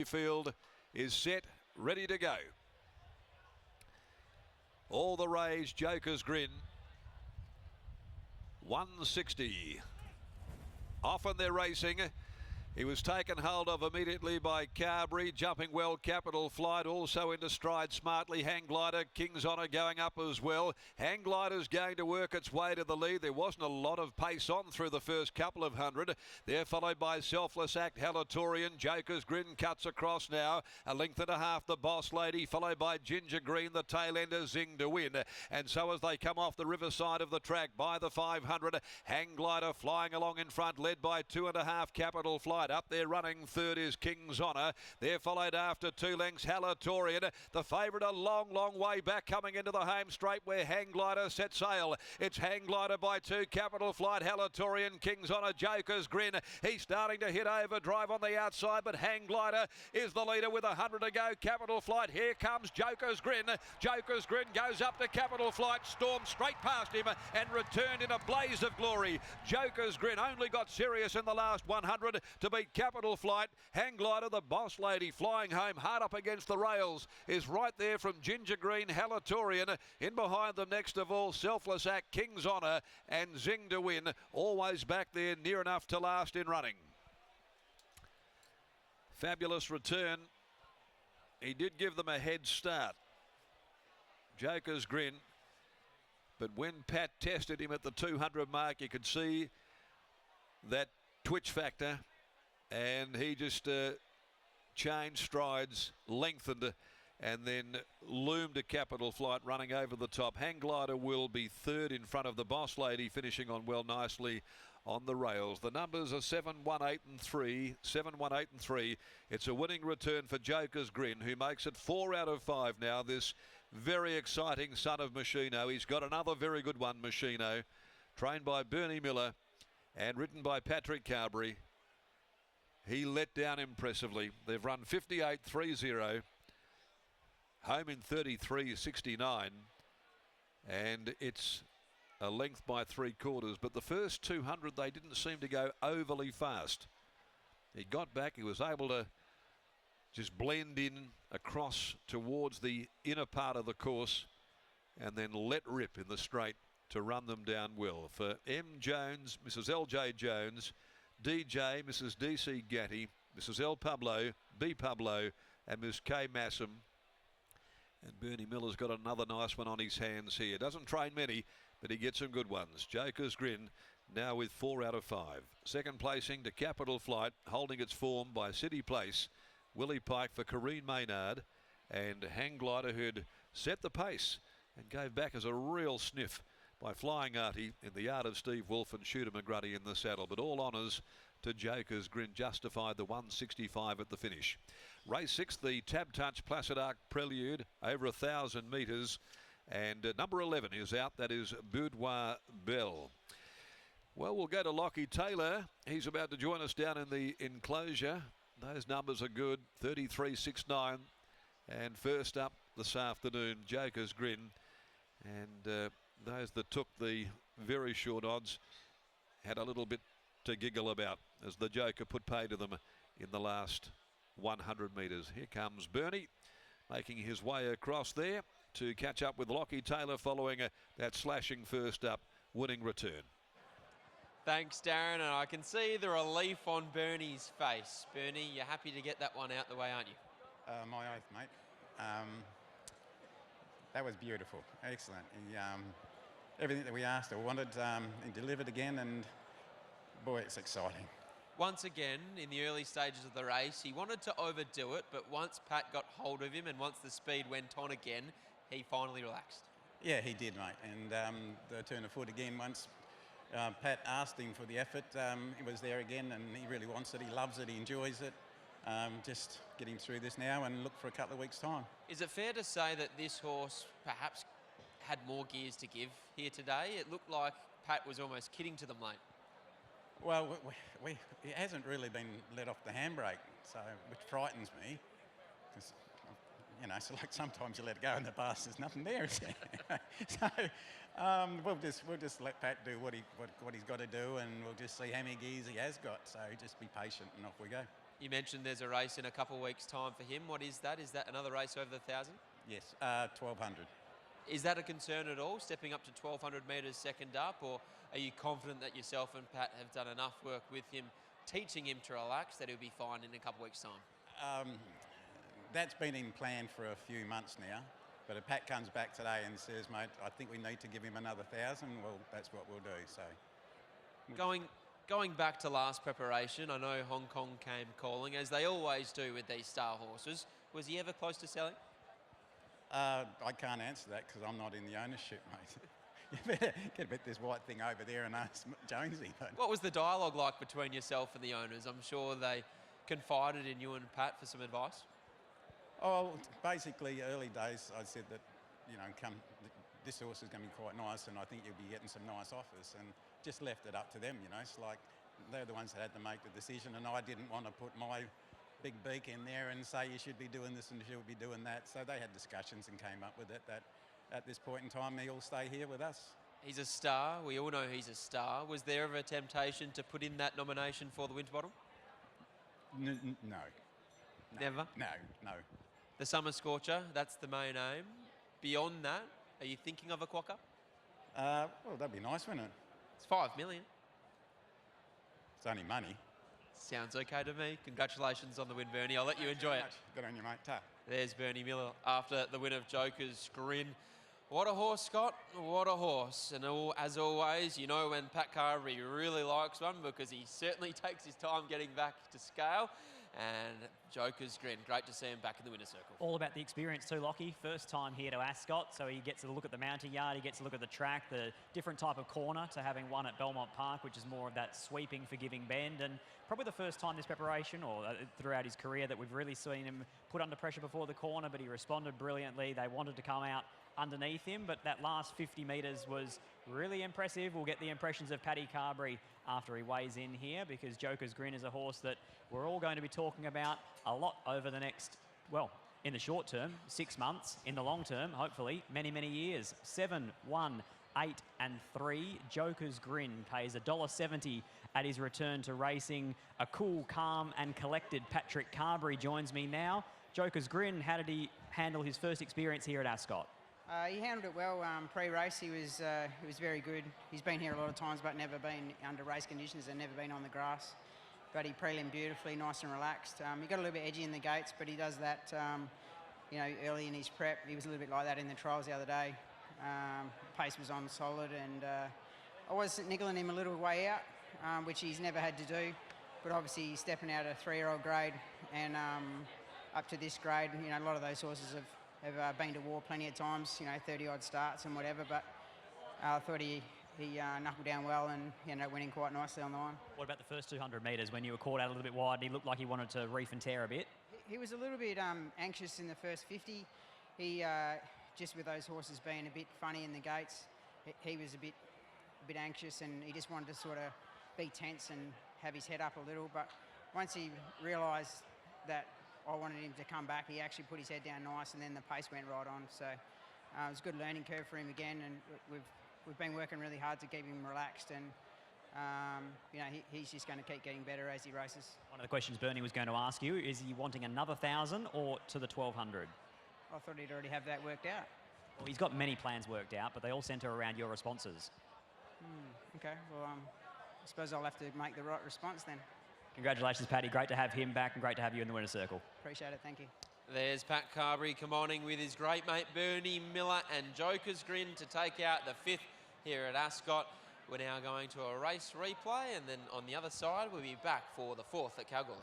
field is set, ready to go. All the rage, Joker's Grin. 160. Often they're racing. He was taken hold of immediately by Carberry, jumping well, Capital Flight also into stride smartly. Hang Glider, King's Honour going up as well. Hang Glider's going to work its way to the lead. There wasn't a lot of pace on through the first couple of hundred. They're followed by Selfless Act, Halatorian. Joker's Grin cuts across now. A length and a half, the Boss Lady, followed by Ginger Green, the tail ender, Zing to win. And so as they come off the riverside of the track by the 500, Hang Glider flying along in front, led by 2.5 Capital Flight. Up there running third is King's Honour. They're followed after 2 lengths Halatorian. The favourite a long way back coming into the home straight where Hang Glider set sail. It's Hang Glider by 2, Capital Flight, Halatorian, King's Honour, Joker's Grin. He's starting to hit overdrive on the outside, but Hang Glider is the leader with 100 to go. Capital Flight, here comes Joker's Grin. Joker's Grin goes up to Capital Flight, stormed straight past him and returned in a blaze of glory. Joker's Grin only got serious in the last 100 to beat Capital Flight. Hang Glider, the Boss Lady, flying home hard up against the rails, is right there from Ginger Green, Halatorian. In behind them next of all, Selfless Act, King's Honour and Zing to win. Always back there, near enough to last in running. Fabulous return. He did give them a head start, Joker's Grin. But when Pat tested him at the 200 mark, you could see that twitch factor. And he just changed strides, lengthened, and then loomed a Capital Flight running over the top. Hang Glider will be third in front of the Boss Lady, finishing on well nicely on the rails. The numbers are 7, 1, 8 and 3. 7, 1, 8 and 3. It's a winning return for Joker's Grin, who makes it 4 out of 5 now. This very exciting son of Machino. He's got another very good one, Machino, trained by Bernie Miller and ridden by Patrick Carberry. He let down impressively. They've run 58.30, home in 33.69, and it's a length by 3/4. But the first 200, they didn't seem to go overly fast. He got back. He was able to just blend in across towards the inner part of the course and then let rip in the straight to run them down well. For M. Jones, Mrs. L.J. Jones, DJ, Mrs. D.C. Gatty, Mrs. L. Pablo, B. Pablo, and Ms. K. Massam. And Bernie Miller's got another nice one on his hands here. Doesn't train many, but he gets some good ones. Joker's Grin now with 4 out of 5. Second placing to Capital Flight, holding its form by City Place. Willie Pike for Corrine Maynard, and Hang Glider, who'd set the pace and gave back as a real sniff by Flying Artie in the yard of Steve Wolfe and Shooter McGruddy in the saddle. But all honours to Joker's Grin, justified the 165 at the finish. Race 6, the Tab Touch Placid Arc Prelude, over 1,000 metres. And number 11 is out. That is Boudoir Belle. Well, we'll go to Lockie Taylor. He's about to join us down in the enclosure. Those numbers are good, 33.69. And first up this afternoon, Joker's Grin. And those that took the very short odds had a little bit to giggle about as the Joker put pay to them in the last 100 metres. Here comes Bernie, making his way across there to catch up with Lockie Taylor following that slashing first up winning return. Thanks, Darren, and I can see the relief on Bernie's face. Bernie, you're happy to get that one out the way, aren't you? My oath, mate. That was beautiful. Excellent. He, everything that we asked or wanted, he delivered again, and boy, it's exciting. Once again, in the early stages of the race, he wanted to overdo it, but once Pat got hold of him and once the speed went on again, he finally relaxed. Yeah, he did, mate. And the turn of foot again, once Pat asked him for the effort, he was there again, and he really wants it. He loves it. He enjoys it. Just get him through this now and look for a couple of weeks' time. Is it fair to say that this horse perhaps had more gears to give here today? It looked like Pat was almost kidding to them late. Well, he hasn't really been let off the handbrake, so which frightens me. Because, you know, so like sometimes you let it go in the bus, there's nothing there, is there? So we'll just let Pat do what he's got to do, and we'll just see how many gears he has got. So just be patient, and off we go. You mentioned there's a race in a couple of weeks' time for him. What is that? Is that another race over the 1,000? Yes, 1,200. Is that a concern at all, stepping up to 1,200 metres second up, or are you confident that yourself and Pat have done enough work with him, teaching him to relax, that he'll be fine in a couple of weeks' time? That's been in plan for a few months now, but if Pat comes back today and says, mate, I think we need to give him another 1,000, well, that's what we'll do. So, Going back to last preparation, I know Hong Kong came calling, as they always do with these star horses. Was he ever close to selling? I can't answer that because I'm not in the ownership, mate. You better get a bit this white thing over there and ask Jonesy. But What was the dialogue like between yourself and the owners? I'm sure they confided in you and Pat for some advice. Oh, basically, early days, I said that, you know, this horse is going to be quite nice, and I think you'll be getting some nice offers, and just left it up to them. You know, it's like they're the ones that had to make the decision, and I didn't want to put my big beak in there and say you should be doing this and you should be doing that. So they had discussions and came up with it that at this point in time he'll stay here with us. He's a star. We all know he's a star. Was there ever a temptation to put in that nomination for the Winterbottom? No. Never? No. The Summer Scorcher, that's the main aim. Beyond that, are you thinking of a quokka? Well, that'd be nice, wouldn't it? It's 5 million. It's only money. Sounds okay to me. Congratulations on the win, Bernie. I'll let you enjoy it. Good on you, mate. Ta. There's Bernie Miller after the win of Joker's GRIN. What a horse, Scott. What a horse. And as always, you know when Pat Carberry really likes one because he certainly takes his time getting back to scale. And Joker's GRIN, great to see him back in the winner's circle. All about the experience too, Lockie. First time here to Ascot, so he gets a look at the mounting yard, he gets a look at the track, the different type of corner to having one at Belmont Park, which is more of that sweeping, forgiving bend. And probably the first time this preparation, or throughout his career, that we've really seen him put under pressure before the corner, but he responded brilliantly. They wanted to come out underneath him, but that last 50 metres was really impressive. We'll get the impressions of Paddy Carberry after he weighs in here, because Joker's GRIN is a horse that we're all going to be talking about a lot over the next, well, in the short term, 6 months, in the long term, hopefully, many, many years. 7, 1, 8 and 3. Joker's GRIN pays $1.70 at his return to racing. A cool, calm and collected Patrick Carberry joins me now. Joker's GRIN, how did he handle his first experience here at Ascot? He handled it well pre-race. He was very good. He's been here a lot of times, but never been under race conditions and never been on the grass. But he prelimmed beautifully, nice and relaxed. He got a little bit edgy in the gates, but he does that, you know, early in his prep. He was a little bit like that in the trials the other day. Pace was on solid, and I was niggling him a little way out, which he's never had to do. But obviously, stepping out of a 3-year-old grade and up to this grade, you know, a lot of those horses have been to war plenty of times, you know, 30-odd starts and whatever, but I thought he knuckled down well and he ended up winning quite nicely on the line. What about the first 200 metres when you were caught out a little bit wide and he looked like he wanted to reef and tear a bit? He was a little bit anxious in the first 50. He, just with those horses being a bit funny in the gates, he was a bit anxious, and he just wanted to sort of be tense and have his head up a little, but once he realised that I wanted him to come back, he actually put his head down nice, and then the pace went right on. So it was a good learning curve for him again, and we've been working really hard to keep him relaxed, and you know, he's just going to keep getting better as he races. One of the questions Bernie was going to ask you, is he wanting another 1,000 or to the 1,200? I thought he'd already have that worked out. Well, he's got many plans worked out, but they all centre around your responses. Okay, well, I suppose I'll have to make the right response then. Congratulations, Paddy. Great to have him back and great to have you in the winner's circle. Appreciate it, thank you. There's Pat Carberry combining with his great mate Bernie Miller and Joker's GRIN to take out the 5th here at Ascot. We're now going to a race replay, and then on the other side we'll be back for the 4th at Kalgoorlie.